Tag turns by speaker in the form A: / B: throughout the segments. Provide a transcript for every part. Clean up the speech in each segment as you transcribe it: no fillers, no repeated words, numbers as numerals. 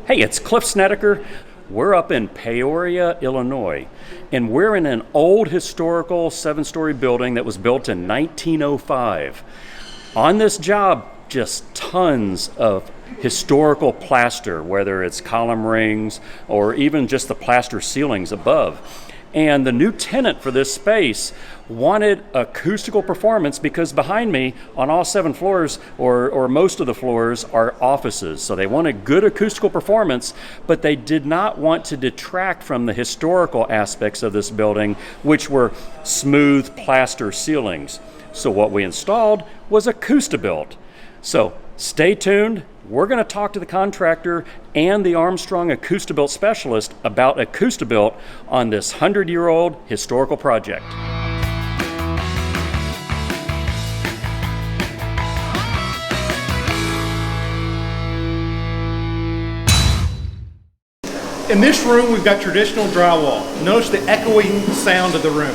A: Hey, it's Cliff Snedeker. We're up in Peoria, Illinois, and we're in an old historical 7-story building that was built in 1905. On this job, just tons of historical plaster, whether it's column rings or even just the plaster ceilings above. And the new tenant for this space wanted acoustical performance because behind me on all 7 floors or most of the floors are offices. So they wanted good acoustical performance, but they did not want to detract from the historical aspects of this building, which were smooth plaster ceilings. So what we installed was ACOUSTIBUILT. So stay tuned. We're going to talk to the contractor and the Armstrong ACOUSTIBUILT specialist about ACOUSTIBUILT on this 100-year-old historical project.
B: In this room, we've got traditional drywall. Notice the echoing sound of the room.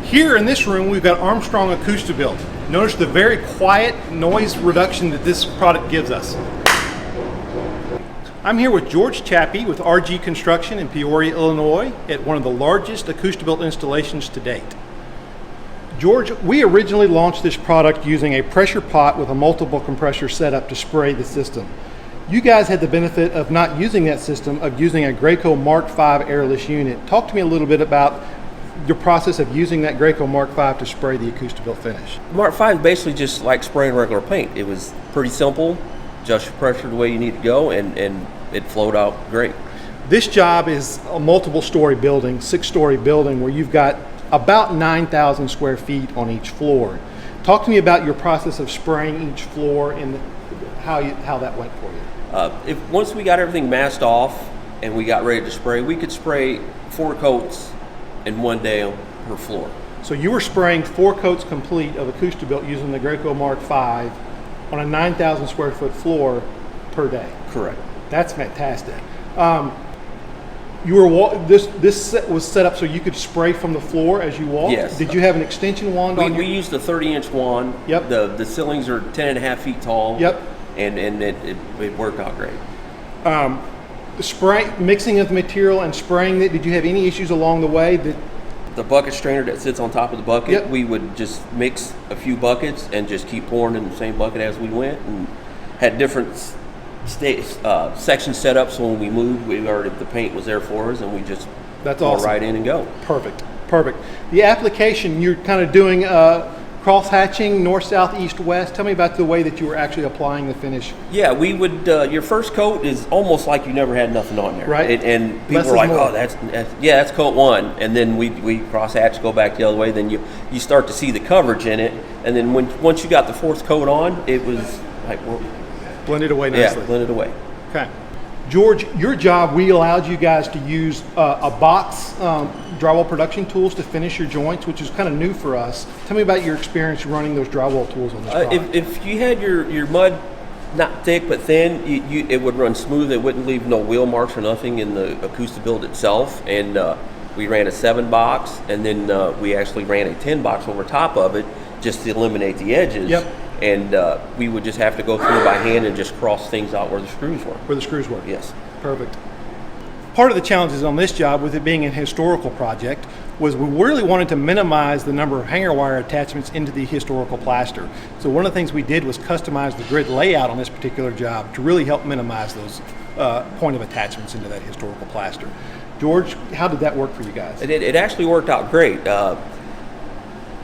B: Here in this room, we've got Armstrong ACOUSTIBUILT. Notice the very quiet noise reduction that this product gives us. I'm here with George Chappie with RG Construction in Peoria, Illinois, at one of the largest ACOUSTIBUILT installations to date. George, we originally launched this product using a pressure pot with a multiple compressor setup to spray the system. You guys had the benefit of not using that system, of using a Graco Mark V airless unit. Talk to me a little bit about your process of using that Graco Mark V to spray the ACOUSTIBUILT finish.
C: Mark V is basically just like spraying regular paint. It was pretty simple, adjust your pressure the way you need to go, and it flowed out great.
B: This job is a multiple story building, 6-story building, where you've got about 9,000 square feet on each floor. Talk to me about your process of spraying each floor and how that went for you.
C: Once we got everything masked off and we got ready to spray, we could spray 4 coats in one day per floor.
B: So you were spraying 4 coats complete of ACOUSTIBUILT using the Graco Mark V on a 9,000 square foot floor per day.
C: Correct.
B: That's fantastic. This set was set up so you could spray from the floor as you walked?
C: Yes.
B: Did you have an extension wand on your...
C: We used a 30-inch wand.
B: Yep.
C: The ceilings are 10.5 feet tall.
B: Yep.
C: And it worked out great.
B: The spray, mixing of the material and spraying it, did you have any issues along the way?
C: The bucket strainer that sits on top of the bucket,
B: Yep.
C: We would just mix a few buckets and just keep pouring in the same bucket as we went, and had different sections set up, so when we moved, the paint was there for us, and we just pour right in and go.
B: Perfect. The application, you're kind of doing cross hatching, north, south, east, west. Tell me about the way that you were actually applying the finish.
C: Yeah, we would. Your first coat is almost like you never had nothing on there,
B: right?
C: And people are like, "Oh, that's coat 1," and then we cross hatch, go back the other way. Then you start to see the coverage in it, and then once you got the 4th coat on, it was like
B: blended away nicely.
C: Yeah, blended away.
B: Okay. George, your job, we allowed you guys to use a box drywall production tools to finish your joints, which is kind of new for us. Tell me about your experience running those drywall tools on this product.
C: If you had your mud not thick but thin, it would run smooth. It wouldn't leave no wheel marks or nothing in the ACOUSTIBUILT itself. And we ran a 7-box, and then we actually ran a 10-box over top of it just to eliminate the edges.
B: Yep.
C: And we would just have to go through by hand and just cross things out where the screws were.
B: Where the screws were?
C: Yes.
B: Perfect. Part of the challenges on this job, with it being a historical project, was we really wanted to minimize the number of hanger wire attachments into the historical plaster. So one of the things we did was customize the grid layout on this particular job to really help minimize those point of attachments into that historical plaster. George, how did that work for you guys?
C: It actually worked out great.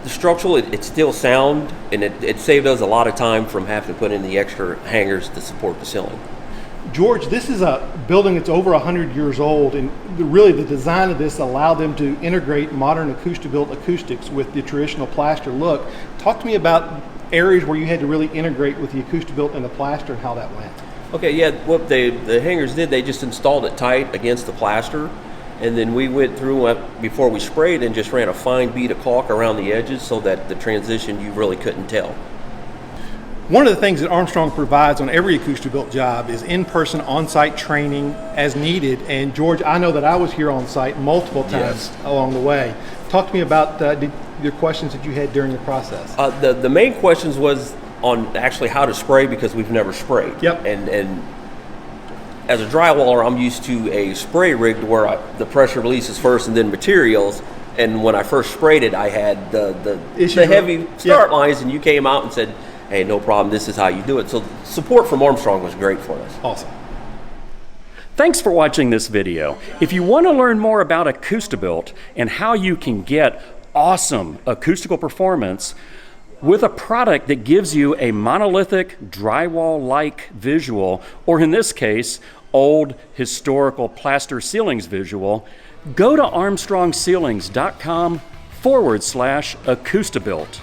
C: The structural, it's still sound, and it saved us a lot of time from having to put in the extra hangers to support the ceiling.
B: George, this is a building that's over 100 years old, and really the design of this allowed them to integrate modern ACOUSTIBUILT acoustics with the traditional plaster look. Talk to me about areas where you had to really integrate with the ACOUSTIBUILT and the plaster and how that went.
C: Okay, yeah, what the hangers did, they just installed it tight against the plaster, and then we went through before we sprayed and just ran a fine bead of caulk around the edges so that the transition you really couldn't tell.
B: One of the things that Armstrong provides on every ACOUSTIBUILT job is in-person on-site training as needed. And George, I know that I was here on site multiple times along the way. Talk to me about your questions that you had during the process.
C: The main questions was on actually how to spray because we've never sprayed.
B: Yep.
C: And as a drywaller, I'm used to a spray rig where the pressure releases first and then materials. And when I first sprayed it, I had the heavy start lines, and you came out and said, hey, no problem, this is how you do it. So support from Armstrong was great for us.
B: Awesome.
A: Thanks for watching this video. If you want to learn more about ACOUSTIBUILT and how you can get awesome acoustical performance with a product that gives you a monolithic drywall-like visual, or in this case, old historical plaster ceilings visual, go to armstrongceilings.com/ACOUSTIBUILT.